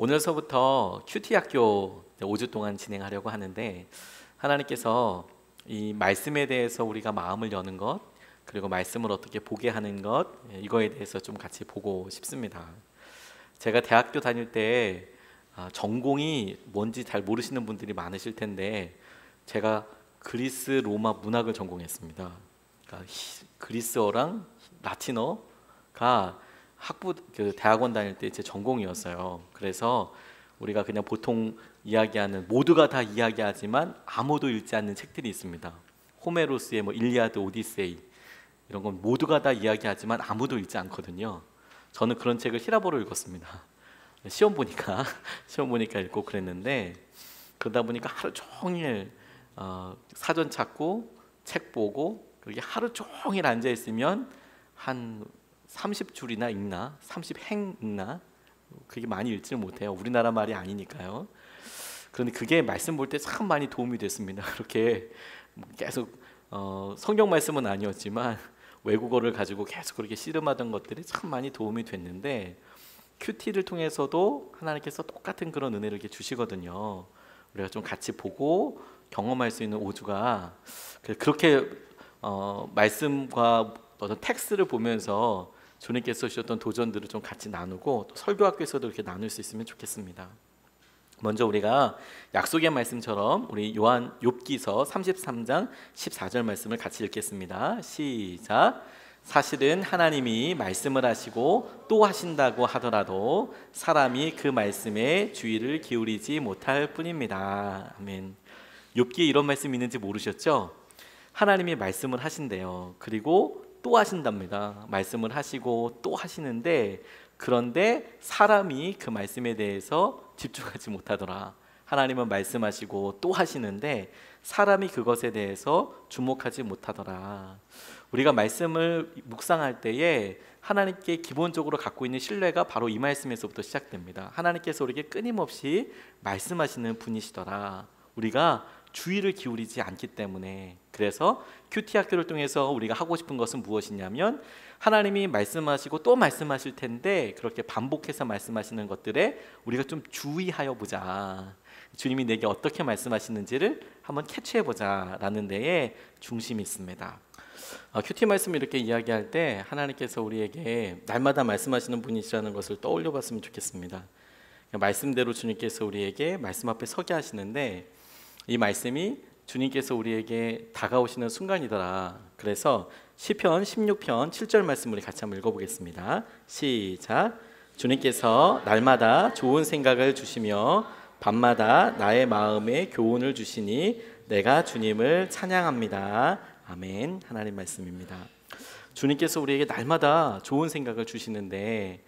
오늘서부터 큐티 학교 5주 동안 진행하려고 하는데 하나님께서 이 말씀에 대해서 우리가 마음을 여는 것 그리고 말씀을 어떻게 보게 하는 것 이거에 대해서 좀 같이 보고 싶습니다. 제가 대학교 다닐 때 전공이 뭔지 잘 모르시는 분들이 많으실 텐데 제가 그리스 로마 문학을 전공했습니다. 그러니까 그리스어랑 라틴어가 대학원 다닐 때 제 전공이었어요. 그래서 우리가 그냥 보통 이야기하는 모두가 다 이야기하지만 아무도 읽지 않는 책들이 있습니다. 호메로스의 일리아드, 오디세이 이런 건 모두가 다 이야기하지만 아무도 읽지 않거든요. 저는 그런 책을 히라보로 읽었습니다. 시험 보니까 읽고 그랬는데 그러다 보니까 하루 종일 사전 찾고 책 보고 그렇게 하루 종일 앉아 있으면 한 30줄이나 읽나? 30행 읽나? 그게 많이 읽지는 못해요. 우리나라 말이 아니니까요. 그런데 그게 말씀 볼 때 참 많이 도움이 됐습니다. 그렇게 계속 성경 말씀은 아니었지만 외국어를 가지고 계속 그렇게 씨름하던 것들이 참 많이 도움이 됐는데 큐티를 통해서도 하나님께서 똑같은 그런 은혜를 이렇게 주시거든요. 우리가 좀 같이 보고 경험할 수 있는 5주가 그렇게 말씀과 어떤 텍스트를 보면서 주님께서 주셨던 도전들을 좀 같이 나누고 또 설교학교에서도 이렇게 나눌 수 있으면 좋겠습니다. 먼저 우리가 약속의 말씀처럼 우리 요한 욥기서 33장 14절 말씀을 같이 읽겠습니다. 시작. 사실은 하나님이 말씀을 하시고 또 하신다고 하더라도 사람이 그 말씀에 주의를 기울이지 못할 뿐입니다. 아멘. 욥기에 이런 말씀이 있는지 모르셨죠? 하나님이 말씀을 하신대요. 그리고 또 하신답니다. 말씀을 하시고 또 하시는데 그런데 사람이 그 말씀에 대해서 집중하지 못하더라. 하나님은 말씀하시고 또 하시는데 사람이 그것에 대해서 주목하지 못하더라. 우리가 말씀을 묵상할 때에 하나님께 기본적으로 갖고 있는 신뢰가 바로 이 말씀에서부터 시작됩니다. 하나님께서 우리에게 끊임없이 말씀하시는 분이시더라. 우리가 주의를 기울이지 않기 때문에. 그래서 큐티 학교를 통해서 우리가 하고 싶은 것은 무엇이냐면 하나님이 말씀하시고 또 말씀하실 텐데 그렇게 반복해서 말씀하시는 것들에 우리가 좀 주의하여 보자. 주님이 내게 어떻게 말씀하시는지를 한번 캐치해 보자 라는 데에 중심이 있습니다. 큐티 말씀 이렇게 이야기할 때 하나님께서 우리에게 날마다 말씀하시는 분이시라는 것을 떠올려 봤으면 좋겠습니다. 말씀대로 주님께서 우리에게 말씀 앞에 서게 하시는데 이 말씀이 주님께서 우리에게 다가오시는 순간이더라. 그래서 시편 16편 7절 말씀을 같이 한번 읽어보겠습니다. 시작. 주님께서 날마다 좋은 생각을 주시며 밤마다 나의 마음에 교훈을 주시니 내가 주님을 찬양합니다. 아멘. 하나님 말씀입니다. 주님께서 우리에게 날마다 좋은 생각을 주시는데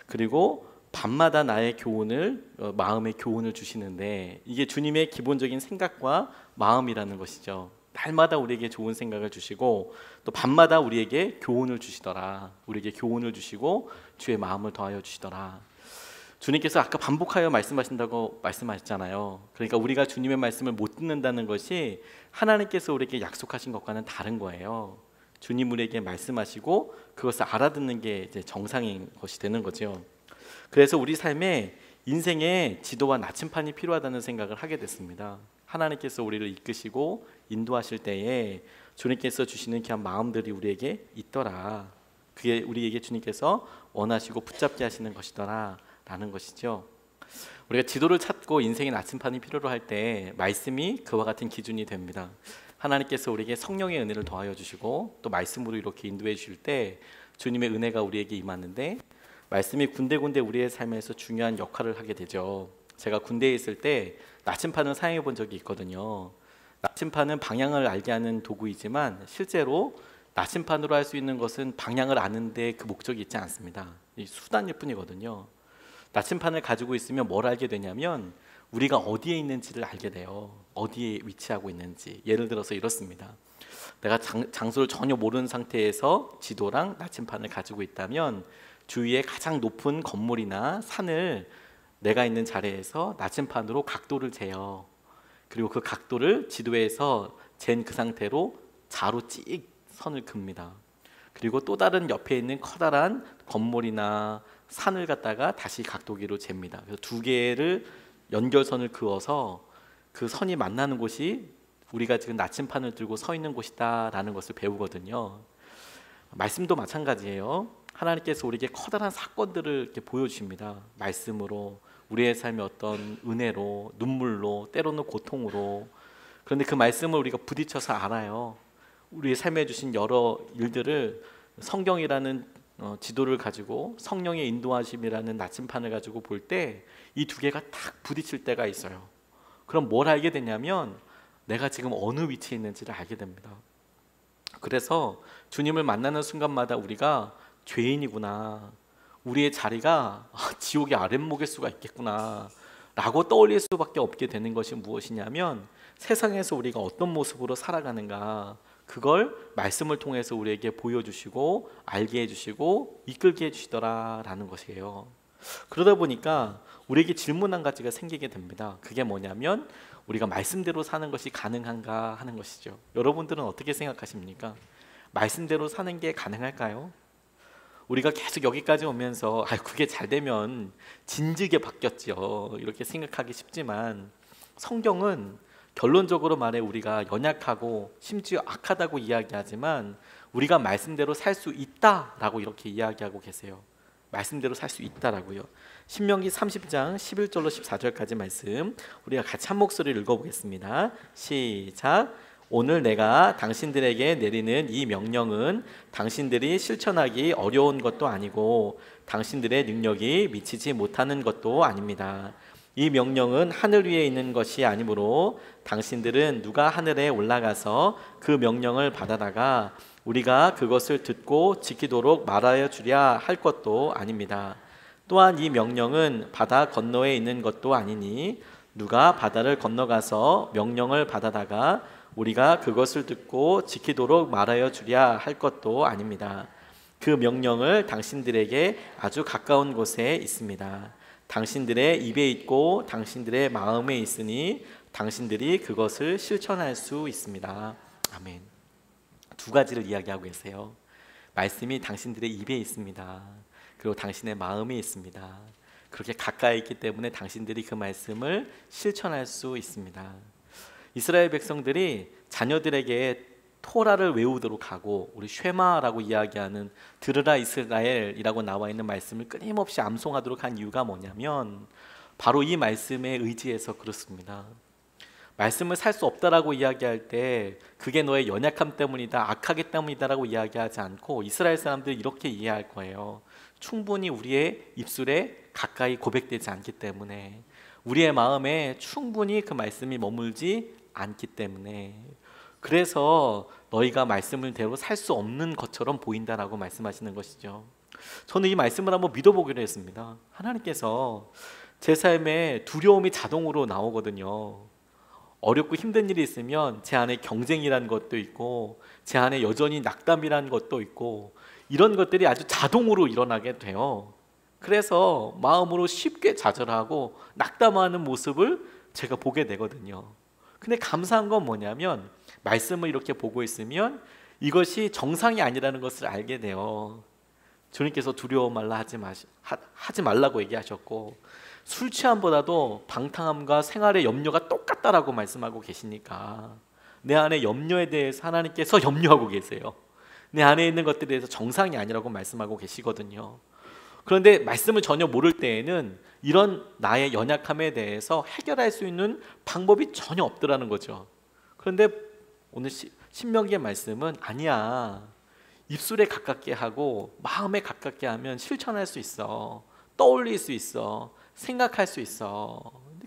그리고 밤마다 나의 교훈을 마음의 교훈을 주시는데 이게 주님의 기본적인 생각과 마음이라는 것이죠. 날마다 우리에게 좋은 생각을 주시고 또 밤마다 우리에게 교훈을 주시더라. 우리에게 교훈을 주시고 주의 마음을 더하여 주시더라. 주님께서 아까 반복하여 말씀하신다고 말씀하셨잖아요. 그러니까 우리가 주님의 말씀을 못 듣는다는 것이 하나님께서 우리에게 약속하신 것과는 다른 거예요. 주님 우리에게 말씀하시고 그것을 알아듣는 게 이제 정상인 것이 되는 거죠. 그래서 우리 삶에 인생에 지도와 나침판이 필요하다는 생각을 하게 됐습니다. 하나님께서 우리를 이끄시고 인도하실 때에 주님께서 주시는 귀한 마음들이 우리에게 있더라. 그게 우리에게 주님께서 원하시고 붙잡게 하시는 것이더라 라는 것이죠. 우리가 지도를 찾고 인생의 나침판이 필요로 할 때 말씀이 그와 같은 기준이 됩니다. 하나님께서 우리에게 성령의 은혜를 더하여 주시고 또 말씀으로 이렇게 인도해 주실 때 주님의 은혜가 우리에게 임하는데 말씀이 군데군데 우리의 삶에서 중요한 역할을 하게 되죠. 제가 군대에 있을 때 나침판을 사용해 본 적이 있거든요. 나침판은 방향을 알게 하는 도구이지만 실제로 나침판으로 할 수 있는 것은 방향을 아는데 그 목적이 있지 않습니다. 이 수단일 뿐이거든요. 나침판을 가지고 있으면 뭘 알게 되냐면 우리가 어디에 있는지를 알게 돼요. 어디에 위치하고 있는지. 예를 들어서 이렇습니다. 내가 장소를 전혀 모르는 상태에서 지도랑 나침판을 가지고 있다면 주위에 가장 높은 건물이나 산을 내가 있는 자리에서 나침판으로 각도를 재요. 그리고 그 각도를 지도에서 잰 그 상태로 자로 찍 선을 긋습니다. 그리고 또 다른 옆에 있는 커다란 건물이나 산을 갖다가 다시 각도기로 잽니다. 그래서 두 개를 연결선을 그어서 그 선이 만나는 곳이 우리가 지금 나침판을 들고 서 있는 곳이다라는 것을 배우거든요. 말씀도 마찬가지예요. 하나님께서 우리에게 커다란 사건들을 이렇게 보여주십니다. 말씀으로, 우리의 삶의 어떤 은혜로, 눈물로, 때로는 고통으로. 그런데 그 말씀을 우리가 부딪혀서 알아요. 우리의 삶에 주신 여러 일들을 성경이라는 지도를 가지고 성령의 인도하심이라는 나침판을 가지고 볼 때 이 두 개가 딱 부딪힐 때가 있어요. 그럼 뭘 알게 되냐면 내가 지금 어느 위치에 있는지를 알게 됩니다. 그래서 주님을 만나는 순간마다 우리가 죄인이구나, 우리의 자리가 지옥의 아랫목일 수가 있겠구나 라고 떠올릴 수밖에 없게 되는 것이 무엇이냐면 세상에서 우리가 어떤 모습으로 살아가는가, 그걸 말씀을 통해서 우리에게 보여주시고 알게 해주시고 이끌게 해주시더라라는 것이에요. 그러다 보니까 우리에게 질문 한 가지가 생기게 됩니다. 그게 뭐냐면 우리가 말씀대로 사는 것이 가능한가 하는 것이죠. 여러분들은 어떻게 생각하십니까? 말씀대로 사는 게 가능할까요? 우리가 계속 여기까지 오면서 그게 잘 되면 진즉에 바뀌었죠 이렇게 생각하기 쉽지만, 성경은 결론적으로 말해 우리가 연약하고 심지어 악하다고 이야기하지만 우리가 말씀대로 살 수 있다라고 이렇게 이야기하고 계세요. 말씀대로 살 수 있다라고요. 신명기 30장 11절로 14절까지 말씀 우리가 같이 한 목소리를 읽어보겠습니다. 시작. 오늘 내가 당신들에게 내리는 이 명령은 당신들이 실천하기 어려운 것도 아니고 당신들의 능력이 미치지 못하는 것도 아닙니다. 이 명령은 하늘 위에 있는 것이 아니므로 당신들은 누가 하늘에 올라가서 그 명령을 받아다가 우리가 그것을 듣고 지키도록 말하여 주랴 할 것도 아닙니다. 또한 이 명령은 바다 건너에 있는 것도 아니니 누가 바다를 건너가서 명령을 받아다가 우리가 그것을 듣고 지키도록 말하여 주랴 할 것도 아닙니다. 그 명령을 당신들에게 아주 가까운 곳에 있습니다. 당신들의 입에 있고 당신들의 마음에 있으니 당신들이 그것을 실천할 수 있습니다. 아멘. 두 가지를 이야기하고 계세요. 말씀이 당신들의 입에 있습니다. 그리고 당신의 마음에 있습니다. 그렇게 가까이 있기 때문에 당신들이 그 말씀을 실천할 수 있습니다. 이스라엘 백성들이 자녀들에게 토라를 외우도록 하고, 우리 쉐마라고 이야기하는 들으라 이스라엘이라고 나와 있는 말씀을 끊임없이 암송하도록 한 이유가 뭐냐면 바로 이 말씀에 의지해서 그렇습니다. 말씀을 살 수 없다라고 이야기할 때 그게 너의 연약함 때문이다, 악하기 때문이다라고 이야기하지 않고 이스라엘 사람들이 이렇게 이해할 거예요. 충분히 우리의 입술에 가까이 고백되지 않기 때문에, 우리의 마음에 충분히 그 말씀이 머물지 않기 때문에, 그래서 너희가 말씀을 대로 살 수 없는 것처럼 보인다라고 말씀하시는 것이죠. 저는 이 말씀을 한번 믿어보기로 했습니다. 하나님께서 제 삶에 두려움이 자동으로 나오거든요. 어렵고 힘든 일이 있으면 제 안에 경쟁이라는 것도 있고 제 안에 여전히 낙담이라는 것도 있고 이런 것들이 아주 자동으로 일어나게 돼요. 그래서 마음으로 쉽게 좌절하고 낙담하는 모습을 제가 보게 되거든요. 근데 감사한 건 뭐냐면 말씀을 이렇게 보고 있으면 이것이 정상이 아니라는 것을 알게 돼요. 주님께서 두려워 말라 하지 말라고 얘기하셨고, 술 취함보다도 방탕함과 생활의 염려가 똑같다라고 말씀하고 계시니까 내 안에 염려에 대해서 하나님께서 염려하고 계세요. 내 안에 있는 것들에 대해서 정상이 아니라고 말씀하고 계시거든요. 그런데 말씀을 전혀 모를 때에는 이런 나의 연약함에 대해서 해결할 수 있는 방법이 전혀 없더라는 거죠. 그런데 오늘 신명기의 말씀은 아니야. 입술에 가깝게 하고 마음에 가깝게 하면 실천할 수 있어. 떠올릴 수 있어. 생각할 수 있어.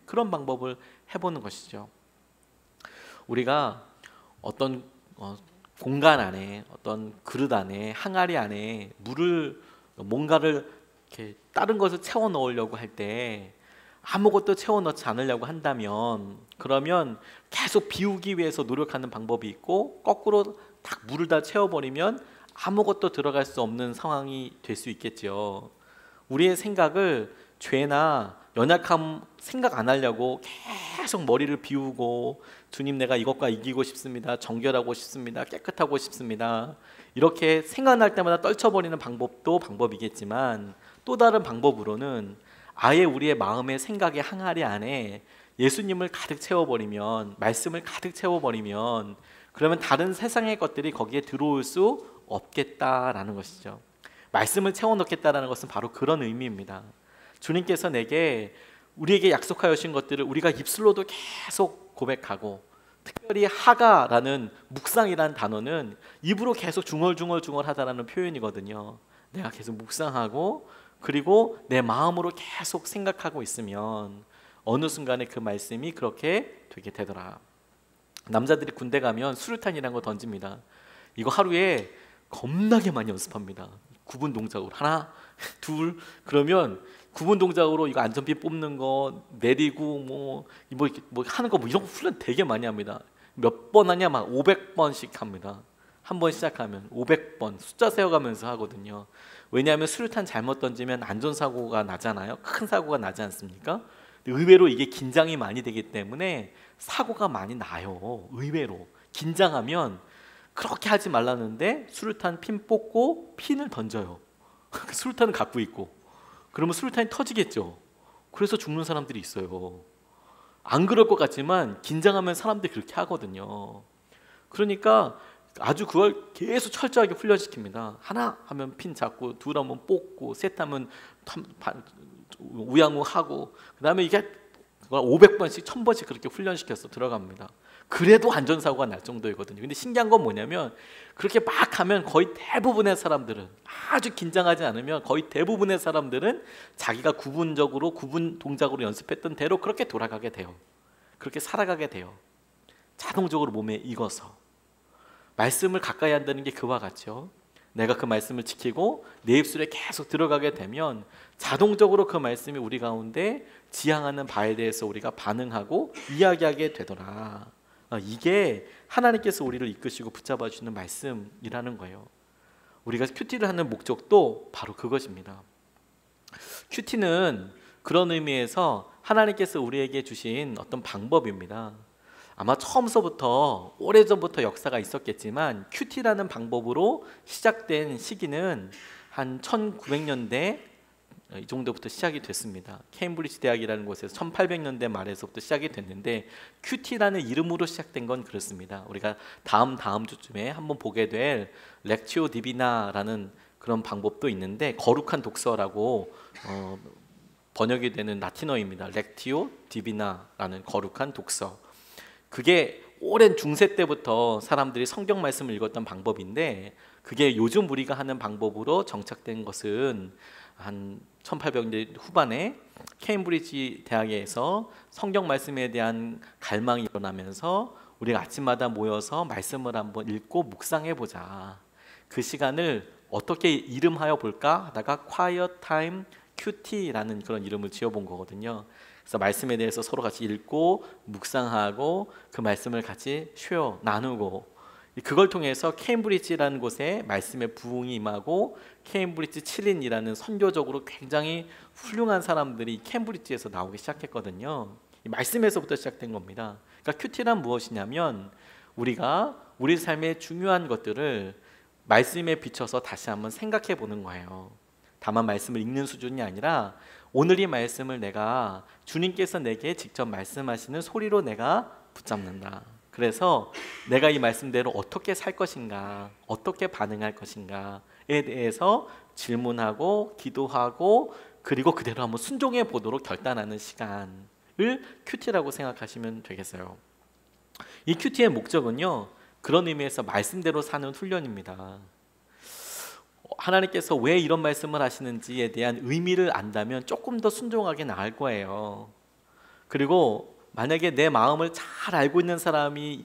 그런 방법을 해보는 것이죠. 우리가 어떤 공간 안에, 어떤 그릇 안에, 항아리 안에 물을, 뭔가를 이렇게 다른 것을 채워 넣으려고 할 때 아무것도 채워 넣지 않으려고 한다면, 그러면 계속 비우기 위해서 노력하는 방법이 있고, 거꾸로 딱 물을 다 채워버리면 아무것도 들어갈 수 없는 상황이 될 수 있겠죠. 우리의 생각을 죄나 연약함 생각 안 하려고 계속 머리를 비우고, 주님 내가 이것과 이기고 싶습니다, 정결하고 싶습니다, 깨끗하고 싶습니다, 이렇게 생각날 때마다 떨쳐버리는 방법도 방법이겠지만 또 다른 방법으로는 아예 우리의 마음의 생각의 항아리 안에 예수님을 가득 채워버리면, 말씀을 가득 채워버리면, 그러면 다른 세상의 것들이 거기에 들어올 수 없겠다라는 것이죠. 말씀을 채워넣겠다라는 것은 바로 그런 의미입니다. 주님께서 우리에게 약속하여 주신 것들을 우리가 입술로도 계속 고백하고, 특별히 하가라는 묵상이라는 단어는 입으로 계속 중얼중얼 하다라는 표현이거든요. 내가 계속 묵상하고 그리고 내 마음으로 계속 생각하고 있으면 어느 순간에 그 말씀이 그렇게 되게 되더라. 남자들이 군대 가면 수류탄이라는 거 던집니다. 이거 하루에 겁나게 많이 연습합니다. 구분 동작으로 하나, 둘, 그러면 구분 동작으로 이거 안전핀 뽑는 거, 내리고 뭐 하는 거 이런 거 훈련 되게 많이 합니다. 몇 번 하냐? 막 500번씩 합니다. 한 번 시작하면 500번 숫자 세어가면서 하거든요. 왜냐하면 수류탄 잘못 던지면 안전사고가 나잖아요. 큰 사고가 나지 않습니까? 의외로 이게 긴장이 많이 되기 때문에 사고가 많이 나요. 의외로 긴장하면 그렇게 하지 말라는데 수류탄 핀 뽑고 핀을 던져요. 수류탄을 갖고 있고, 그러면 수류탄이 터지겠죠. 그래서 죽는 사람들이 있어요. 안 그럴 것 같지만 긴장하면 사람들이 그렇게 하거든요. 그러니까 아주 그걸 계속 철저하게 훈련시킵니다. 하나 하면 핀 잡고, 둘 하면 뽑고, 셋 하면 우양우하고, 그 다음에 이게 500번씩 1000번씩 그렇게 훈련시켜서 들어갑니다. 그래도 안전사고가 날 정도이거든요. 근데 신기한 건 뭐냐면 그렇게 막 하면 거의 대부분의 사람들은, 아주 긴장하지 않으면 거의 대부분의 사람들은 자기가 구분 동작으로 연습했던 대로 그렇게 돌아가게 돼요. 그렇게 살아가게 돼요. 자동적으로 몸에 익어서. 말씀을 가까이 한다는 게 그와 같죠. 내가 그 말씀을 지키고 내 입술에 계속 들어가게 되면 자동적으로 그 말씀이 우리 가운데 지향하는 바에 대해서 우리가 반응하고 이야기하게 되더라. 이게 하나님께서 우리를 이끄시고 붙잡아 주시는 말씀이라는 거예요. 우리가 큐티를 하는 목적도 바로 그것입니다. 큐티는 그런 의미에서 하나님께서 우리에게 주신 어떤 방법입니다. 아마 처음서부터 오래전부터 역사가 있었겠지만 큐티라는 방법으로 시작된 시기는 한 1900년대 이 정도부터 시작이 됐습니다. 케임브리지 대학이라는 곳에서 1800년대 말에서부터 시작이 됐는데, 큐티라는 이름으로 시작된 건 그렇습니다. 우리가 다음 주쯤에 한번 보게 될 렉티오 디비나라는 그런 방법도 있는데, 거룩한 독서라고 번역이 되는 라틴어입니다. 렉티오 디비나라는 거룩한 독서. 그게 오랜 중세 때부터 사람들이 성경 말씀을 읽었던 방법인데, 그게 요즘 우리가 하는 방법으로 정착된 것은 한 1800년대 후반에 케임브리지 대학에서 성경 말씀에 대한 갈망이 일어나면서 우리가 아침마다 모여서 말씀을 한번 읽고 묵상해 보자. 그 시간을 어떻게 이름하여 볼까 하다가 Quiet Time QT라는 그런 이름을 지어본 거거든요. 그래서 말씀에 대해서 서로 같이 읽고 묵상하고 그 말씀을 같이 쉬어 나누고, 그걸 통해서 케임브리지라는 곳에 말씀의 부흥이 임하고 케임브리지 7인이라는 선교적으로 굉장히 훌륭한 사람들이 케임브리지에서 나오기 시작했거든요. 이 말씀에서부터 시작된 겁니다. 그러니까 큐티란 무엇이냐면 우리가 우리 삶의 중요한 것들을 말씀에 비춰서 다시 한번 생각해 보는 거예요. 다만 말씀을 읽는 수준이 아니라 오늘 이 말씀을 내가 주님께서 내게 직접 말씀하시는 소리로 내가 붙잡는다. 그래서 내가 이 말씀대로 어떻게 살 것인가, 어떻게 반응할 것인가에 대해서 질문하고 기도하고 그리고 그대로 한번 순종해 보도록 결단하는 시간을 큐티라고 생각하시면 되겠어요. 이 큐티의 목적은요, 그런 의미에서 말씀대로 사는 훈련입니다. 하나님께서 왜 이런 말씀을 하시는지에 대한 의미를 안다면 조금 더 순종하게 나을 거예요. 그리고 만약에 내 마음을 잘 알고 있는 사람이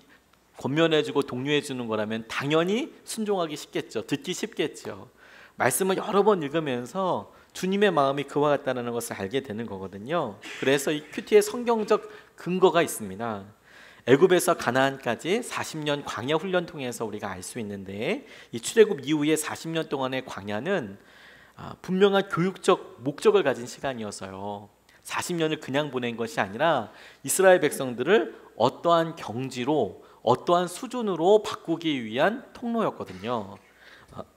권면해주고 독려해주는 거라면 당연히 순종하기 쉽겠죠. 듣기 쉽겠죠. 말씀을 여러 번 읽으면서 주님의 마음이 그와 같다는 것을 알게 되는 거거든요. 그래서 이 큐티의 성경적 근거가 있습니다. 애굽에서 가나안까지 40년 광야 훈련 통해서 우리가 알 수 있는데, 이 출애굽 이후에 40년 동안의 광야는 분명한 교육적 목적을 가진 시간이어서요. 40년을 그냥 보낸 것이 아니라 이스라엘 백성들을 어떠한 경지로 어떠한 수준으로 바꾸기 위한 통로였거든요.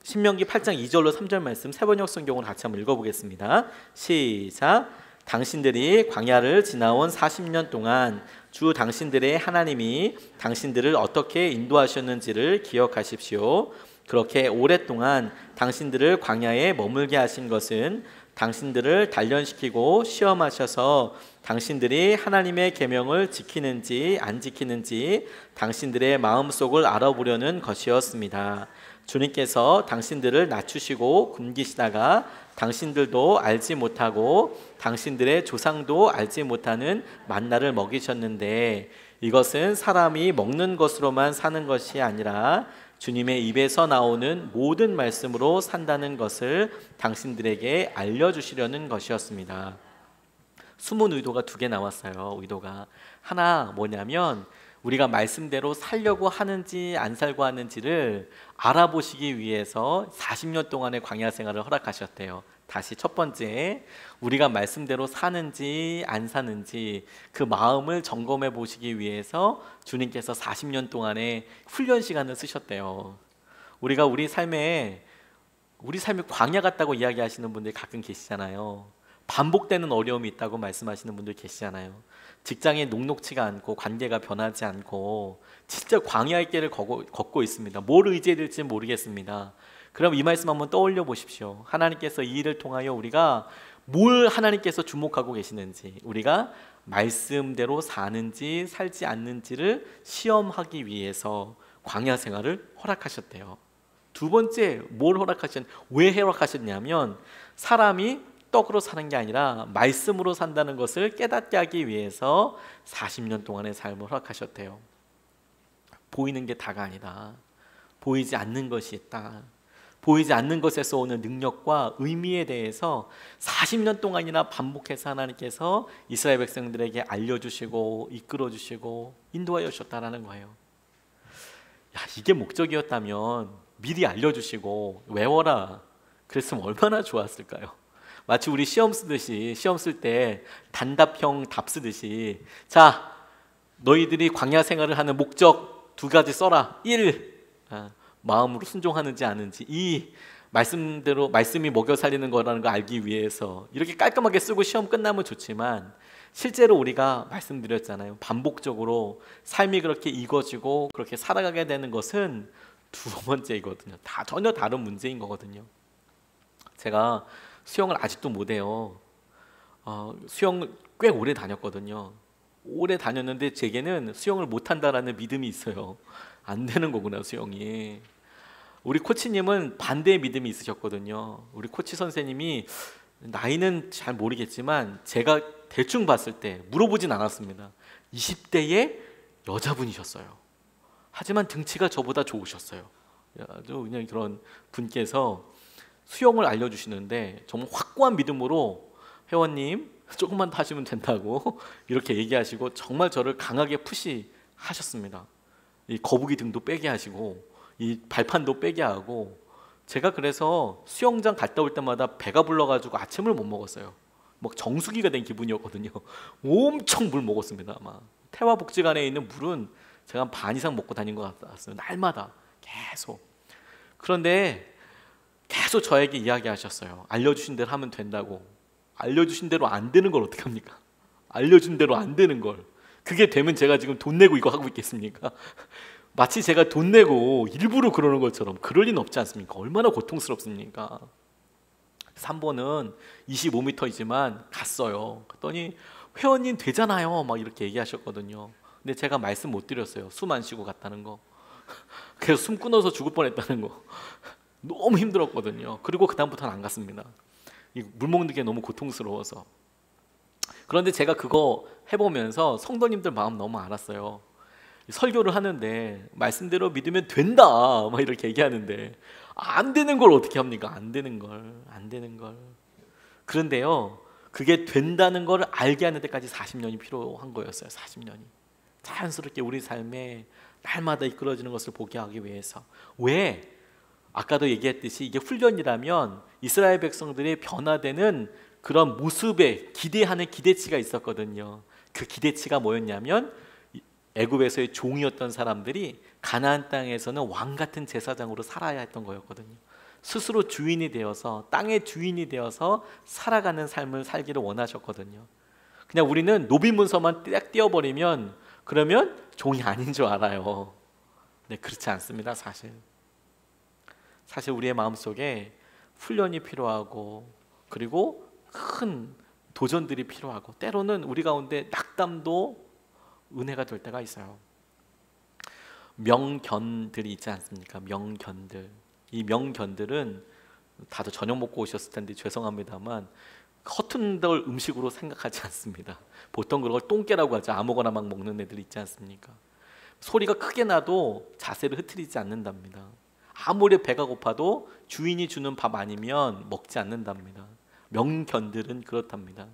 신명기 8장 2절로 3절 말씀 세번역 성경으로 같이 한번 읽어보겠습니다. 시작. 당신들이 광야를 지나온 40년 동안 주 당신들의 하나님이 당신들을 어떻게 인도하셨는지를 기억하십시오. 그렇게 오랫동안 당신들을 광야에 머물게 하신 것은 당신들을 단련시키고 시험하셔서 당신들이 하나님의 계명을 지키는지 안 지키는지 당신들의 마음속을 알아보려는 것이었습니다. 주님께서 당신들을 낮추시고 굶기시다가 당신들도 알지 못하고 당신들의 조상도 알지 못하는 만나를 먹이셨는데 이것은 사람이 먹는 것으로만 사는 것이 아니라 주님의 입에서 나오는 모든 말씀으로 산다는 것을 당신들에게 알려주시려는 것이었습니다. 숨은 의도가 두 개 나왔어요. 의도가 하나 뭐냐면 우리가 말씀대로 살려고 하는지 안 살고 하는지를 알아보시기 위해서 40년 동안의 광야 생활을 허락하셨대요. 다시 첫 번째, 우리가 말씀대로 사는지 안 사는지 그 마음을 점검해 보시기 위해서 주님께서 40년 동안의 훈련 시간을 쓰셨대요. 우리가 우리 삶이 광야 같다고 이야기하시는 분들이 가끔 계시잖아요. 반복되는 어려움이 있다고 말씀하시는 분들 계시잖아요. 직장에 녹록치가 않고 관계가 변하지 않고 진짜 광야의 길을 걷고 있습니다. 뭘 의지해야 될지 모르겠습니다. 그럼 이 말씀 한번 떠올려 보십시오. 하나님께서 이 일을 통하여 우리가 뭘 하나님께서 주목하고 계시는지, 우리가 말씀대로 사는지 살지 않는지를 시험하기 위해서 광야 생활을 허락하셨대요. 두 번째, 왜 허락하셨냐면 사람이 떡으로 사는 게 아니라 말씀으로 산다는 것을 깨닫게 하기 위해서 40년 동안의 삶을 허락하셨대요. 보이는 게 다가 아니다. 보이지 않는 것이 있다. 보이지 않는 것에서 오는 능력과 의미에 대해서 40년 동안이나 반복해서 하나님께서 이스라엘 백성들에게 알려주시고 이끌어주시고 인도하여 주셨다는 거예요. 이게 목적이었다면 미리 알려주시고 외워라 그랬으면 얼마나 좋았을까요? 마치 우리 시험 쓸 때 단답형 답 쓰듯이, 자, 너희들이 광야 생활을 하는 목적 두 가지 써라. 1. 마음으로 순종하는지 아는지. 2. 말씀이 먹여 살리는 거라는 거 알기 위해서. 이렇게 깔끔하게 쓰고 시험 끝나면 좋지만 실제로 우리가 말씀드렸잖아요. 반복적으로 삶이 그렇게 익어지고 그렇게 살아가게 되는 것은 두 번째이거든요. 전혀 다른 문제인 거거든요. 제가 수영을 아직도 못해요. 수영 꽤 오래 다녔거든요. 오래 다녔는데 제게는 수영을 못한다라는 믿음이 있어요. 안 되는 거구나 수영이. 우리 코치님은 반대의 믿음이 있으셨거든요. 우리 코치 선생님이 나이는 잘 모르겠지만 제가 대충 봤을 때 물어보진 않았습니다. 20대의 여자분이셨어요. 하지만 등치가 저보다 좋으셨어요. 아주 그냥 그런 분께서 수영을 알려주시는데 정말 확고한 믿음으로 회원님 조금만 더 하시면 된다고 이렇게 얘기하시고 정말 저를 강하게 푸시하셨습니다. 이 거북이 등도 빼게 하시고 이 발판도 빼게 하고, 제가 그래서 수영장 갔다 올 때마다 배가 불러가지고 아침을 못 먹었어요. 막 정수기가 된 기분이었거든요. 엄청 물 먹었습니다. 아마 태화복지관에 있는 물은 제가 한 반 이상 먹고 다닌 것 같았어요. 날마다 계속. 그런데 계속 저에게 이야기하셨어요. 알려주신 대로 하면 된다고. 알려주신 대로 안 되는 걸 어떻게 합니까? 알려준 대로 안 되는 걸. 그게 되면 제가 지금 돈 내고 이거 하고 있겠습니까? 마치 제가 돈 내고 일부러 그러는 것처럼 그럴 리는 없지 않습니까? 얼마나 고통스럽습니까? 3번은 25m이지만 갔어요. 그랬더니 회원님 되잖아요. 막 이렇게 얘기하셨거든요. 근데 제가 말씀 못 드렸어요. 숨 안 쉬고 갔다는 거. 그래서 숨 끊어서 죽을 뻔했다는 거. 너무 힘들었거든요. 그리고 그 다음부터는 안 갔습니다. 물 먹는 게 너무 고통스러워서. 그런데 제가 그거 해보면서 성도님들 마음 너무 알았어요. 설교를 하는데 말씀대로 믿으면 된다 막 이렇게 얘기하는데 안 되는 걸 어떻게 합니까? 안 되는 걸. 그런데요, 그게 된다는 걸 알게 하는 데까지 40년이 필요한 거였어요. 40년이 자연스럽게 우리 삶에 날마다 이끌어지는 것을 보게 하기 위해서. 왜? 아까도 얘기했듯이 이게 훈련이라면 이스라엘 백성들이 변화되는 그런 모습에 기대하는 기대치가 있었거든요. 그 기대치가 뭐였냐면 애굽에서의 종이었던 사람들이 가나안 땅에서는 왕 같은 제사장으로 살아야 했던 거였거든요. 스스로 주인이 되어서 땅의 주인이 되어서 살아가는 삶을 살기를 원하셨거든요. 그냥 우리는 노비문서만 딱 띄워버리면 그러면 종이 아닌 줄 알아요. 네, 그렇지 않습니다. 사실 우리의 마음속에 훈련이 필요하고 그리고 큰 도전들이 필요하고 때로는 우리 가운데 낙담도 은혜가 될 때가 있어요. 명견들이 있지 않습니까? 명견들. 이 명견들은 다들 저녁 먹고 오셨을 텐데 죄송합니다만 허튼 걸 음식으로 생각하지 않습니다. 보통 그걸 똥개라고 하죠. 아무거나 막 먹는 애들 있지 않습니까? 소리가 크게 나도 자세를 흐트리지 않는답니다. 아무리 배가 고파도 주인이 주는 밥 아니면 먹지 않는답니다. 명견들은 그렇답니다.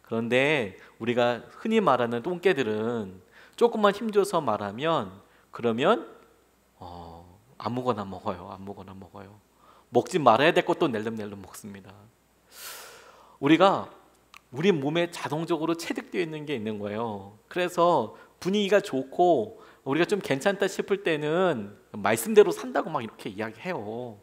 그런데 우리가 흔히 말하는 똥개들은 조금만 힘줘서 말하면 그러면 아무거나 먹어요. 아무거나 먹어요. 먹지 말아야 될 것도 낼름낼름 먹습니다. 우리 몸에 자동적으로 체득되어 있는 게 있는 거예요. 그래서 분위기가 좋고 우리가 좀 괜찮다 싶을 때는 말씀대로 산다고 막 이렇게 이야기해요.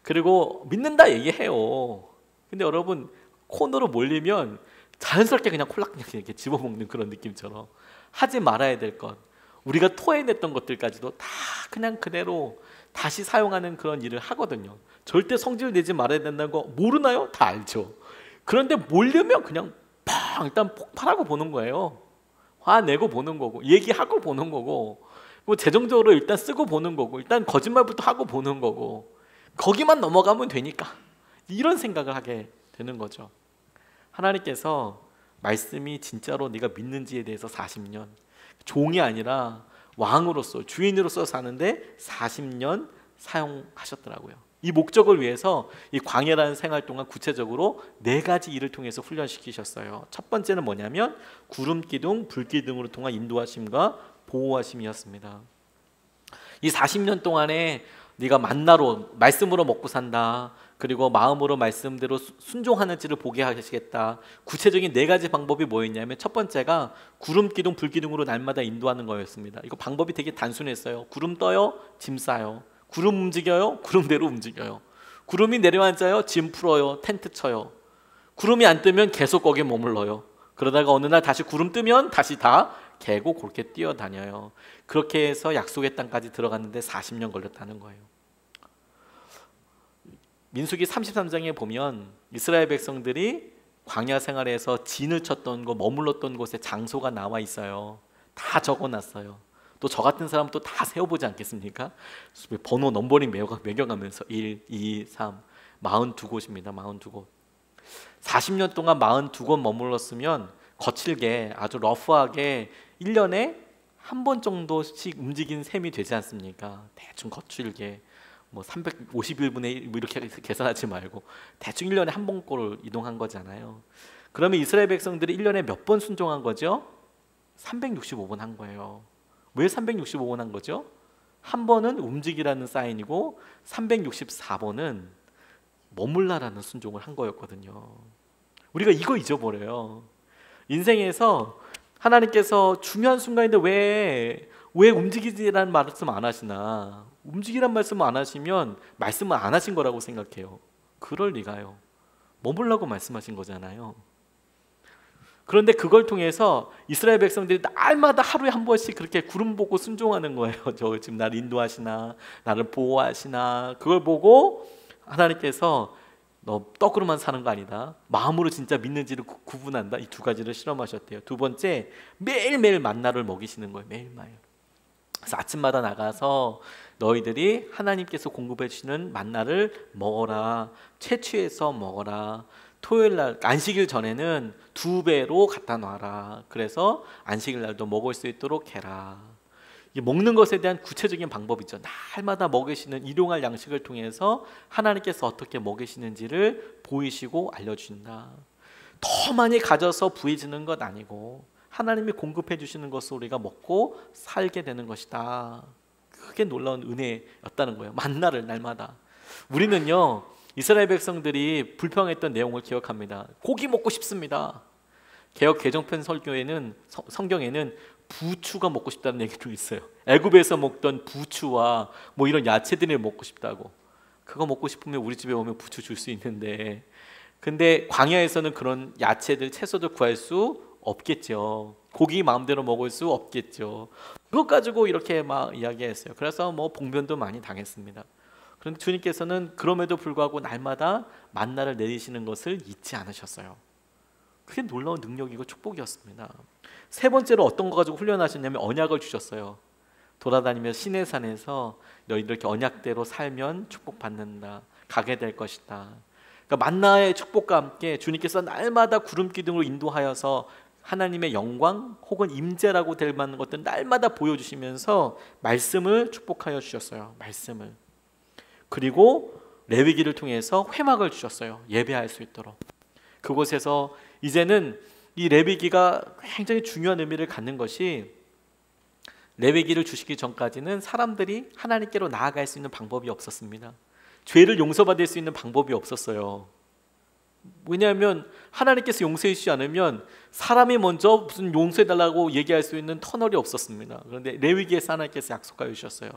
그리고 믿는다 얘기해요. 근데 여러분 코너로 몰리면 자연스럽게 그냥 콜라 그냥 이렇게 집어먹는 그런 느낌처럼 하지 말아야 될 것, 우리가 토해냈던 것들까지도 다 그냥 그대로 다시 사용하는 그런 일을 하거든요. 절대 성질 내지 말아야 된다는 거 모르나요? 다 알죠. 그런데 몰려면 그냥 팡 일단 폭발하고 보는 거예요. 화내고 보는 거고 얘기하고 보는 거고 뭐 재정적으로 일단 쓰고 보는 거고 일단 거짓말부터 하고 보는 거고 거기만 넘어가면 되니까 이런 생각을 하게 되는 거죠. 하나님께서 말씀이 진짜로 네가 믿는지에 대해서 40년 종이 아니라 왕으로서 주인으로서 사는데 40년 사용하셨더라고요. 이 목적을 위해서 이 광야라는 생활 동안 구체적으로 4가지 일을 통해서 훈련시키셨어요. 첫 번째는 뭐냐면 구름 기둥, 불 기둥으로 통한 인도하심과 보호하심이었습니다. 이 40년 동안에 네가 만나로 말씀으로 먹고 산다. 그리고 마음으로 말씀대로 순종하는지를 보게 하시겠다. 구체적인 4가지 방법이 뭐였냐면 첫 번째가 구름 기둥, 불 기둥으로 날마다 인도하는 거였습니다. 이거 방법이 되게 단순했어요. 구름 떠요, 짐 싸요. 구름 움직여요, 구름대로 움직여요. 구름이 내려앉아요, 짐 풀어요, 텐트 쳐요. 구름이 안 뜨면 계속 거기에 머물러요. 그러다가 어느 날 다시 구름 뜨면 다시 다 개고 그렇게 뛰어다녀요. 그렇게 해서 약속의 땅까지 들어갔는데 40년 걸렸다는 거예요. 민수기 33장에 보면 이스라엘 백성들이 광야 생활에서 진을 쳤던 곳, 머물렀던 곳의 장소가 나와 있어요. 다 적어놨어요. 또 저 같은 사람도 다 세워보지 않겠습니까? 번호 넘버링 매겨가면서 1, 2, 3 42곳입니다. 42곳. 40년 동안 42곳 머물렀으면 거칠게 아주 러프하게 1년에 한 번 정도씩 움직인 셈이 되지 않습니까? 대충 거칠게 뭐 351분의 1 뭐 이렇게 계산하지 말고 대충 1년에 한 번꼴 이동한 거잖아요. 그러면 이스라엘 백성들이 1년에 몇 번 순종한 거죠? 365번 한 거예요. 왜 365번 한 거죠? 한 번은 움직이라는 사인이고 364번은 머물라라는 순종을 한 거였거든요. 우리가 이거 잊어버려요. 인생에서 하나님께서 중요한 순간인데 왜 움직이지라는 말씀 안 하시나? 움직이란 말씀 안 하시면 말씀을 안 하신 거라고 생각해요. 그럴 리가요. 머물라고 말씀하신 거잖아요. 그런데 그걸 통해서 이스라엘 백성들이 날마다 하루에 한 번씩 그렇게 구름 보고 순종하는 거예요. 저 지금 나를 인도하시나, 나를 보호하시나. 그걸 보고 하나님께서 너 떡으로만 사는 거 아니다. 마음으로 진짜 믿는지를 구분한다. 이 2가지를 실험하셨대요. 두 번째, 매일매일 만나를 먹이시는 거예요. 매일매일. 그래서 아침마다 나가서 너희들이 하나님께서 공급해 주시는 만나를 먹어라. 채취해서 먹어라. 토요일 날 안식일 전에는 2배로 갖다 놔라. 그래서 안식일 날도 먹을 수 있도록 해라. 이 먹는 것에 대한 구체적인 방법이죠. 날마다 먹이시는 일용할 양식을 통해서 하나님께서 어떻게 먹이시는지를 보이시고 알려주신다. 더 많이 가져서 부해지는 것 아니고 하나님이 공급해 주시는 것을 우리가 먹고 살게 되는 것이다. 그게 놀라운 은혜였다는 거예요. 만나를 날마다. 우리는요, 이스라엘 백성들이 불평했던 내용을 기억합니다. 고기 먹고 싶습니다. 개역 개정편 설교에는 성경에는 부추가 먹고 싶다는 얘기도 있어요. 애굽에서 먹던 부추와 뭐 이런 야채들이 먹고 싶다고. 그거 먹고 싶으면 우리 집에 오면 부추 줄 수 있는데, 근데 광야에서는 그런 야채들, 채소들 구할 수 없겠죠. 고기 마음대로 먹을 수 없겠죠. 그것 가지고 이렇게 막 이야기했어요. 그래서 뭐 봉변도 많이 당했습니다. 그런데 주님께서는 그럼에도 불구하고 날마다 만나를 내리시는 것을 잊지 않으셨어요. 그게 놀라운 능력이고 축복이었습니다. 세 번째로 어떤 거 가지고 훈련하셨냐면 언약을 주셨어요. 돌아다니며 시내산에서 너희들 이렇게 언약대로 살면 축복받는다, 가게 될 것이다. 그러니까 만나의 축복과 함께 주님께서 날마다 구름 기둥으로 인도하여서 하나님의 영광 혹은 임재라고 될 만한 것들 날마다 보여주시면서 말씀을 축복하여 주셨어요. 말씀을. 그리고 레위기를 통해서 회막을 주셨어요. 예배할 수 있도록. 그곳에서 이제는 이 레위기가 굉장히 중요한 의미를 갖는 것이, 레위기를 주시기 전까지는 사람들이 하나님께로 나아갈 수 있는 방법이 없었습니다. 죄를 용서받을 수 있는 방법이 없었어요. 왜냐하면 하나님께서 용서해 주시지 않으면 사람이 먼저 무슨 용서해달라고 얘기할 수 있는 터널이 없었습니다. 그런데 레위기에서 하나님께서 약속하여 주셨어요.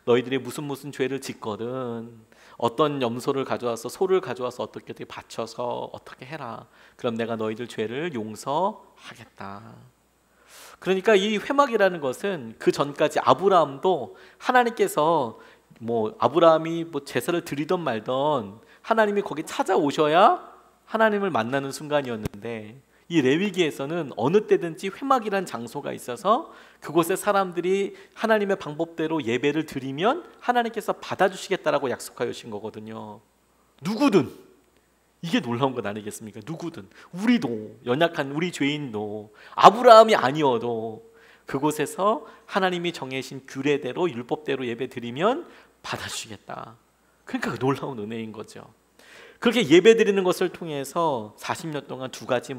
너희들이 무슨 죄를 짓거든 어떤 염소를 가져와서, 소를 가져와서 어떻게 바쳐서 어떻게 해라. 그럼 내가 너희들 죄를 용서하겠다. 그러니까 이 회막이라는 것은 그 전까지 아브라함도 하나님께서 아브라함이 제사를 드리던 말던 하나님이 거기 찾아오셔야 하나님을 만나는 순간이었는데, 이 레위기에서는 어느 때든지 회막이란 장소가 있어서 그곳에 사람들이 하나님의 방법대로 예배를 드리면 하나님께서 받아주시겠다라고 약속하여 주신 거거든요. 누구든, 이게 놀라운 것 아니겠습니까? 누구든, 우리도, 연약한 우리 죄인도, 아브라함이 아니어도 그곳에서 하나님이 정해신 규례대로 율법대로 예배 드리면 받아주시겠다. 그러니까 놀라운 은혜인 거죠. 그렇게 예배 드리는 것을 통해서 40년 동안 두 가지,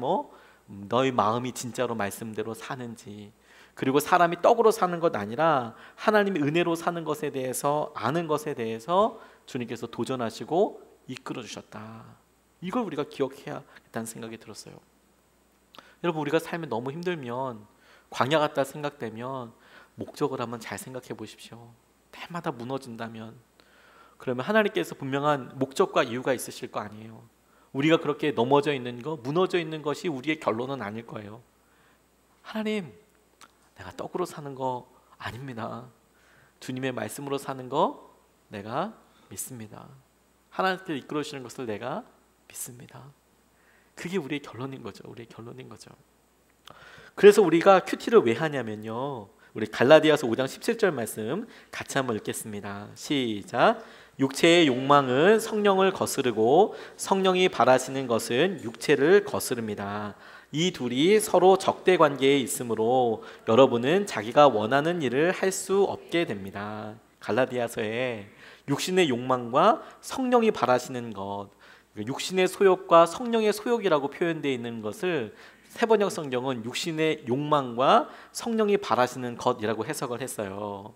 너희 마음이 진짜로 말씀대로 사는지, 그리고 사람이 떡으로 사는 것 아니라 하나님의 은혜로 사는 것에 대해서, 아는 것에 대해서 주님께서 도전하시고 이끌어 주셨다. 이걸 우리가 기억해야겠다는 생각이 들었어요. 여러분, 우리가 삶이 너무 힘들면, 광야 같다 생각되면 목적을 한번 잘 생각해 보십시오. 때마다 무너진다면, 그러면 하나님께서 분명한 목적과 이유가 있으실 거 아니에요. 우리가 그렇게 넘어져 있는 거, 무너져 있는 것이 우리의 결론은 아닐 거예요. 하나님, 내가 떡으로 사는 거 아닙니다. 주님의 말씀으로 사는 거 내가 믿습니다. 하나님께서 이끌어 주시는 것을 내가 믿습니다. 그게 우리의 결론인 거죠. 우리의 결론인 거죠. 그래서 우리가 큐티를 왜 하냐면요, 우리 갈라디아서 5장 17절 말씀 같이 한번 읽겠습니다. 시작. 육체의 욕망은 성령을 거스르고 성령이 바라시는 것은 육체를 거스릅니다. 이 둘이 서로 적대 관계에 있으므로 여러분은 자기가 원하는 일을 할 수 없게 됩니다. 갈라디아서에 육신의 욕망과 성령이 바라시는 것, 육신의 소욕과 성령의 소욕이라고 표현되어 있는 것을 세번역 성경은 육신의 욕망과 성령이 바라시는 것이라고 해석을 했어요.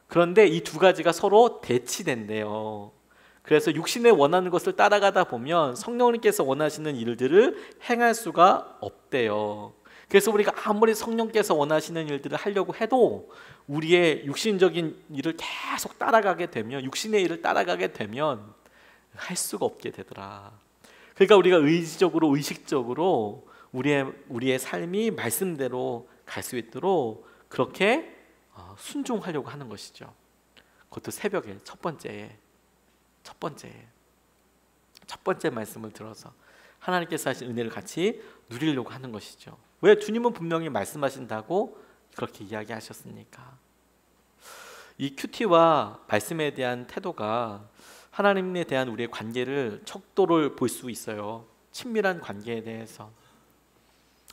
그런데 이 두 가지가 서로 대치된대요. 그래서 육신에 원하는 것을 따라가다 보면 성령님께서 원하시는 일들을 행할 수가 없대요. 그래서 우리가 아무리 성령께서 원하시는 일들을 하려고 해도 우리의 육신적인 일을 계속 따라가게 되면, 육신의 일을 따라가게 되면 할 수가 없게 되더라. 그러니까 우리가 의지적으로, 의식적으로 우리의 삶이 말씀대로 갈 수 있도록 그렇게 순종하려고 하는 것이죠. 그것도 새벽에 첫 번째 말씀을 들어서 하나님께서 하신 은혜를 같이 누리려고 하는 것이죠. 왜? 주님은 분명히 말씀하신다고 그렇게 이야기하셨으니까. 이 큐티와 말씀에 대한 태도가 하나님에 대한 우리의 관계를, 척도를 볼 수 있어요. 친밀한 관계에 대해서.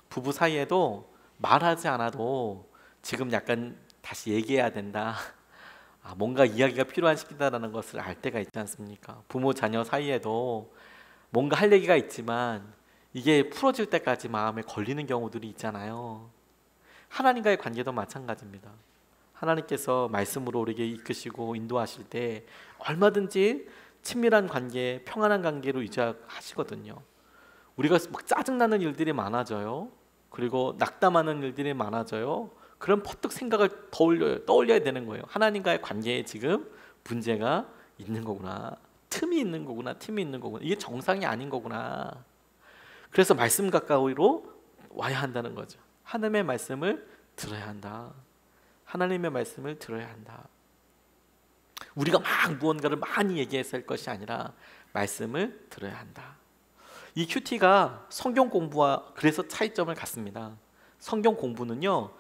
부부 사이에도 말하지 않아도 지금 약간 다시 얘기해야 된다, 뭔가 이야기가 필요한 시기다라는 것을 알 때가 있지 않습니까? 부모 자녀 사이에도 뭔가 할 얘기가 있지만 이게 풀어질 때까지 마음에 걸리는 경우들이 있잖아요. 하나님과의 관계도 마찬가지입니다. 하나님께서 말씀으로 우리에게 이끄시고 인도하실 때 얼마든지 친밀한 관계, 평안한 관계로 유지하시거든요. 우리가 막 짜증나는 일들이 많아져요. 그리고 낙담하는 일들이 많아져요. 그럼 퍼뜩 생각을 떠올려야 되는 거예요. 하나님과의 관계에 지금 문제가 있는 거구나. 틈이 있는 거구나, 틈이 있는 거구나. 이게 정상이 아닌 거구나. 그래서 말씀 가까이로 와야 한다는 거죠. 하나님의 말씀을 들어야 한다. 하나님의 말씀을 들어야 한다. 우리가 막 무언가를 많이 얘기해서 할 것이 아니라 말씀을 들어야 한다. 이 큐티가 성경 공부와 그래서 차이점을 갖습니다. 성경 공부는요,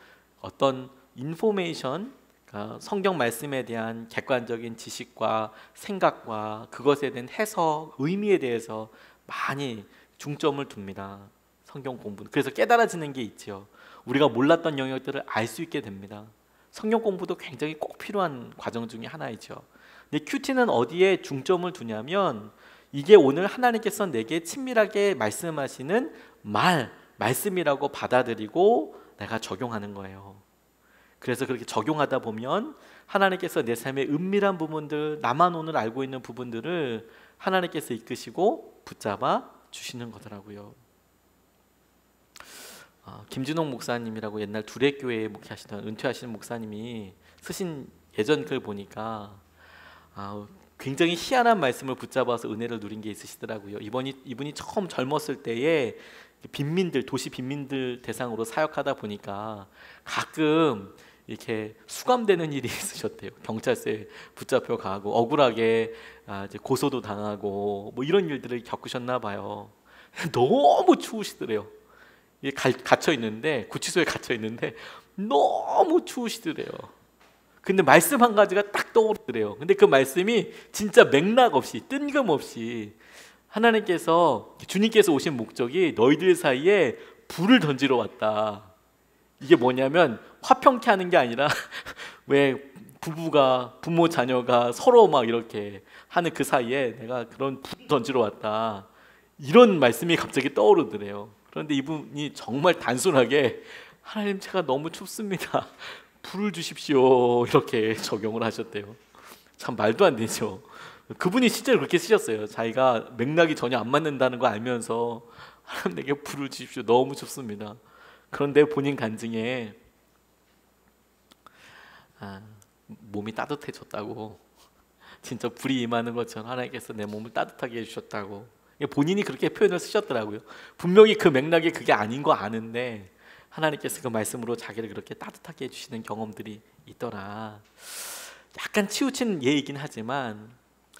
어떤 인포메이션, 그러니까 성경 말씀에 대한 객관적인 지식과 생각과 그것에 대한 해석, 의미에 대해서 많이 중점을 둡니다. 성경 공부는. 그래서 깨달아지는 게 있죠. 우리가 몰랐던 영역들을 알 수 있게 됩니다. 성경 공부도 굉장히 꼭 필요한 과정 중에 하나이죠. 근데 큐티는 어디에 중점을 두냐면 이게 오늘 하나님께서 내게 친밀하게 말씀하시는 말씀이라고 받아들이고 내가 적용하는 거예요. 그래서 그렇게 적용하다 보면 하나님께서 내 삶의 은밀한 부분들, 나만 오늘 알고 있는 부분들을 하나님께서 이끄시고 붙잡아 주시는 거더라고요. 김진홍 목사님이라고 옛날 두레교회에 목회하시던 은퇴하시는 목사님이 쓰신 예전 글 보니까 굉장히 희한한 말씀을 붙잡아서 은혜를 누린 게 있으시더라고요. 이분이 처음 젊었을 때에 빈민들, 도시 빈민들 대상으로 사역하다 보니까 가끔 이렇게 수감되는 일이 있으셨대요. 경찰서에 붙잡혀 가고 억울하게 이제 고소도 당하고 뭐 이런 일들을 겪으셨나 봐요. 너무 추우시더래요. 갇혀 있는데, 구치소에 갇혀 있는데 너무 추우시더래요. 근데 말씀 한 가지가 딱 떠오르더래요. 근데 그 말씀이 진짜 맥락 없이, 뜬금없이 하나님께서, 주님께서 오신 목적이 너희들 사이에 불을 던지러 왔다. 이게 뭐냐면 화평케 하는 게 아니라 왜 부모 자녀가 서로 막 이렇게 하는 그 사이에 내가 그런 불 던지러 왔다. 이런 말씀이 갑자기 떠오르더래요. 그런데 이분이 정말 단순하게 하나님, 제가 너무 춥습니다. 불을 주십시오. 이렇게 적용을 하셨대요. 참 말도 안 되죠. 그분이 실제로 그렇게 쓰셨어요. 자기가 맥락이 전혀 안 맞는다는 거 알면서 하나님, 내게 불을 주십시오. 너무 춥습니다. 그런데 본인 간증에 몸이 따뜻해졌다고, 진짜 불이 임하는 것처럼 하나님께서 내 몸을 따뜻하게 해주셨다고 본인이 그렇게 표현을 쓰셨더라고요. 분명히 그 맥락이 그게 아닌 거 아는데 하나님께서 그 말씀으로 자기를 그렇게 따뜻하게 해주시는 경험들이 있더라. 약간 치우친 예이긴 하지만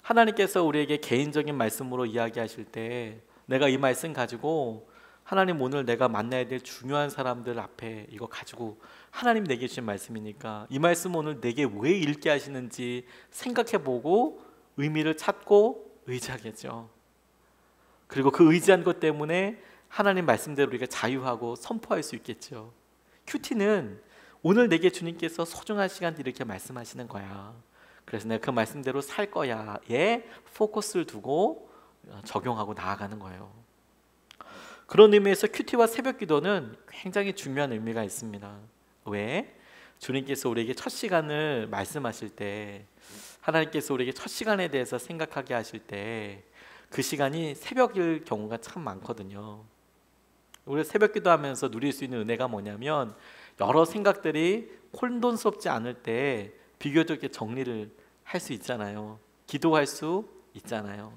하나님께서 우리에게 개인적인 말씀으로 이야기하실 때 내가 이 말씀 가지고 하나님, 오늘 내가 만나야 될 중요한 사람들 앞에 이거 가지고 하나님 내게 주신 말씀이니까 이 말씀 오늘 내게 왜 읽게 하시는지 생각해보고 의미를 찾고 의지하겠죠. 그리고 그 의지한 것 때문에 하나님 말씀대로 우리가 자유하고 선포할 수 있겠죠. 큐티는 오늘 내게 주님께서 소중한 시간 이렇게 말씀하시는 거야. 그래서 내가 그 말씀대로 살 거야에 포커스를 두고 적용하고 나아가는 거예요. 그런 의미에서 큐티와 새벽 기도는 굉장히 중요한 의미가 있습니다. 왜? 주님께서 우리에게 첫 시간을 말씀하실 때, 하나님께서 우리에게 첫 시간에 대해서 생각하게 하실 때 그 시간이 새벽일 경우가 참 많거든요. 우리 새벽 기도하면서 누릴 수 있는 은혜가 뭐냐면 여러 생각들이 혼돈스럽지 않을 때 비교적 정리를 할 수 있잖아요. 기도할 수 있잖아요.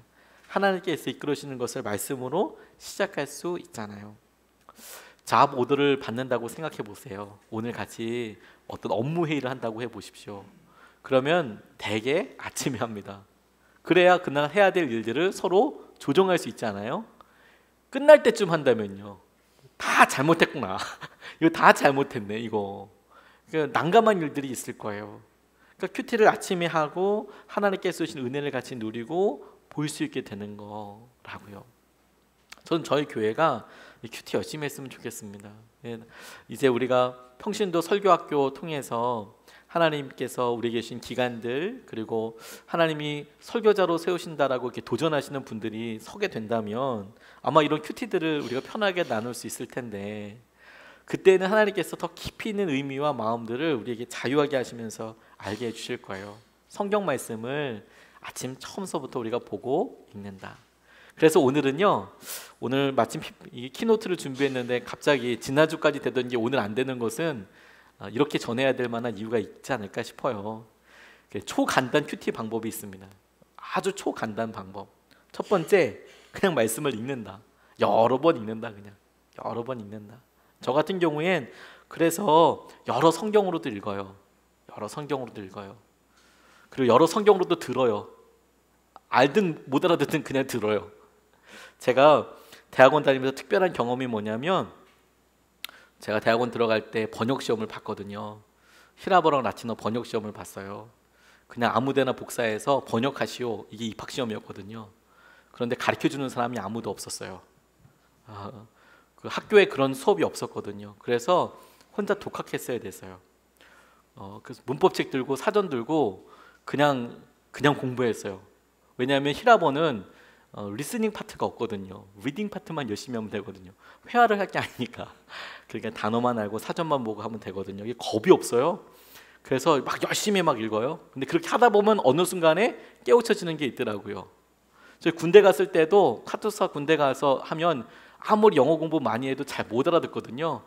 하나님께서 이끌으시는 것을 말씀으로 시작할 수 있잖아요. 잡 오더를 받는다고 생각해 보세요. 오늘 같이 어떤 업무 회의를 한다고 해 보십시오. 그러면 대개 아침에 합니다. 그래야 그날 해야 될 일들을 서로 조정할 수 있잖아요. 끝날 때쯤 한다면요, 다 잘못했구나. 이거 다 잘못했네. 이거 그러니까 난감한 일들이 있을 거예요. 그러니까 큐티를 아침에 하고 하나님께서 주신 은혜를 같이 누리고 볼 수 있게 되는 거라고요. 저는 저희 교회가 큐티 열심히 했으면 좋겠습니다. 이제 우리가 평신도 설교학교 통해서 하나님께서 우리에게 주신 기간들, 그리고 하나님이 설교자로 세우신다라고 이렇게 도전하시는 분들이 서게 된다면 아마 이런 큐티들을 우리가 편하게 나눌 수 있을 텐데, 그때는 하나님께서 더 깊이 있는 의미와 마음들을 우리에게 자유하게 하시면서 알게 해주실 거예요. 성경 말씀을 아침 처음서부터 우리가 보고 읽는다. 그래서 오늘은요, 오늘 마침 이 키노트를 준비했는데 갑자기 지난주까지 되던 게 오늘 안 되는 것은 이렇게 전해야 될 만한 이유가 있지 않을까 싶어요. 초간단 큐티 방법이 있습니다. 아주 초간단 방법. 첫 번째, 그냥 말씀을 읽는다. 여러 번 읽는다. 그냥 여러 번 읽는다. 저 같은 경우엔 그래서 여러 성경으로도 읽어요. 여러 성경으로도 읽어요. 그리고 여러 성경으로도 들어요. 알든 못 알아듣든 그냥 들어요. 제가 대학원 다니면서 특별한 경험이 뭐냐면, 제가 대학원 들어갈 때 번역 시험을 봤거든요. 히라버랑 라틴어 번역 시험을 봤어요. 그냥 아무데나 복사해서 번역하시오, 이게 입학 시험이었거든요. 그런데 가르쳐주는 사람이 아무도 없었어요. 그 학교에 그런 수업이 없었거든요. 그래서 혼자 독학했어야 됐어요. 그래서 문법책 들고 사전 들고 그냥 공부했어요. 왜냐하면 히라버는 리스닝 파트가 없거든요. 리딩 파트만 열심히 하면 되거든요. 회화를 할 게 아니니까. 그러니까 단어만 알고 사전만 보고 하면 되거든요. 이게 겁이 없어요. 그래서 막 열심히 막 읽어요. 근데 그렇게 하다 보면 어느 순간에 깨우쳐지는 게 있더라고요. 저희 군대 갔을 때도 카투사 군대 가서 하면 아무리 영어 공부 많이 해도 잘 못 알아듣거든요.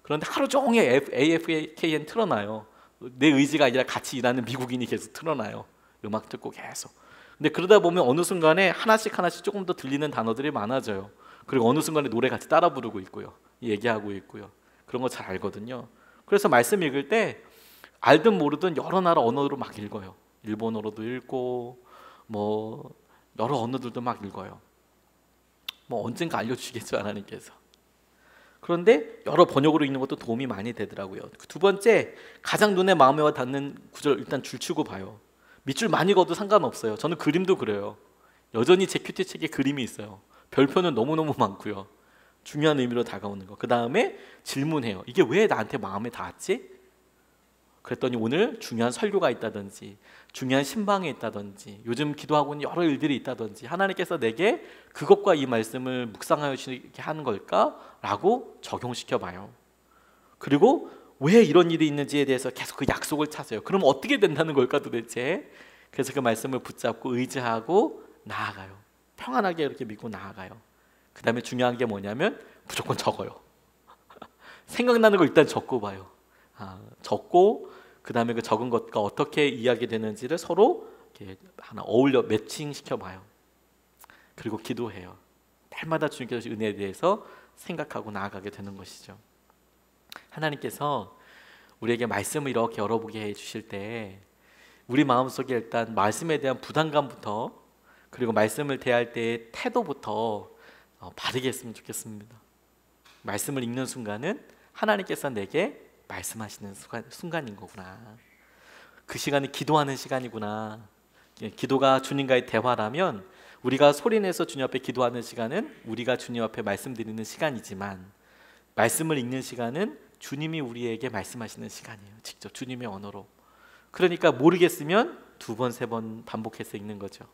그런데 하루 종일 AFKN 틀어놔요. 내 의지가 아니라 같이 일하는 미국인이 계속 틀어놔요. 음악 듣고 계속. 근데 그러다 보면 어느 순간에 하나씩 조금 더 들리는 단어들이 많아져요. 그리고 어느 순간에 노래 같이 따라 부르고 있고요. 얘기하고 있고요. 그런 거 잘 알거든요. 그래서 말씀 읽을 때 알든 모르든 여러 나라 언어로 막 읽어요. 일본어로도 읽고 뭐 여러 언어들도 막 읽어요. 뭐 언젠가 알려주시겠죠, 하나님께서. 그런데 여러 번역으로 읽는 것도 도움이 많이 되더라고요. 두 번째, 가장 눈에 마음에 와 닿는 구절 일단 줄치고 봐요. 밑줄 많이 그어도 상관없어요. 저는 그림도 그려요. 여전히 제 큐티 책에 그림이 있어요. 별표는 너무너무 많고요. 중요한 의미로 다가오는 거. 그 다음에 질문해요. 이게 왜 나한테 마음에 닿았지? 그랬더니 오늘 중요한 설교가 있다든지 중요한 신방이 있다든지 요즘 기도하고 있는 여러 일들이 있다든지 하나님께서 내게 그것과 이 말씀을 묵상하시게 하는 걸까? 라고 적용시켜 봐요. 그리고 왜 이런 일이 있는지에 대해서 계속 그 약속을 찾아요. 그럼 어떻게 된다는 걸까 도대체? 그래서 그 말씀을 붙잡고 의지하고 나아가요. 평안하게 이렇게 믿고 나아가요. 그 다음에 중요한 게 뭐냐면 무조건 적어요. 생각나는 거 일단 적고 봐요. 적고 그 다음에 그 적은 것과 어떻게 이야기되는지를 서로 이렇게 하나 어울려 매칭시켜 봐요. 그리고 기도해요. 날마다 주님께서 주신 은혜에 대해서 생각하고 나아가게 되는 것이죠. 하나님께서 우리에게 말씀을 이렇게 열어보게 해주실 때 우리 마음속에 일단 말씀에 대한 부담감부터 그리고 말씀을 대할 때의 태도부터 바르게 했으면 좋겠습니다. 말씀을 읽는 순간은 하나님께서 내게 말씀하시는 순간인 거구나. 그 시간이 기도하는 시간이구나. 기도가 주님과의 대화라면 우리가 소리내서 주님 앞에 기도하는 시간은 우리가 주님 앞에 말씀드리는 시간이지만 말씀을 읽는 시간은 주님이 우리에게 말씀하시는 시간이에요. 직접 주님의 언어로. 그러니까 모르겠으면 2번, 3번 반복해서 읽는 거죠.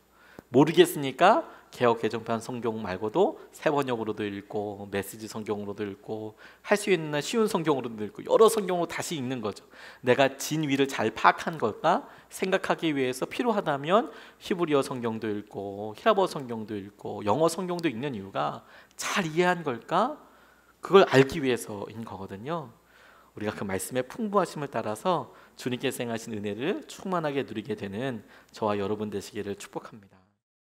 모르겠으니까 개역 개정판 성경 말고도 새 번역으로도 읽고 메시지 성경으로도 읽고 할 수 있는 쉬운 성경으로도 읽고 여러 성경으로 다시 읽는 거죠. 내가 진위를 잘 파악한 걸까 생각하기 위해서 필요하다면 히브리어 성경도 읽고 히라버 성경도 읽고 영어 성경도 읽는 이유가 잘 이해한 걸까? 그걸 알기 위해서인 거거든요. 우리가 그 말씀의 풍부하심을 따라서 주님께서 행하신 은혜를 충만하게 누리게 되는 저와 여러분 되시기를 축복합니다.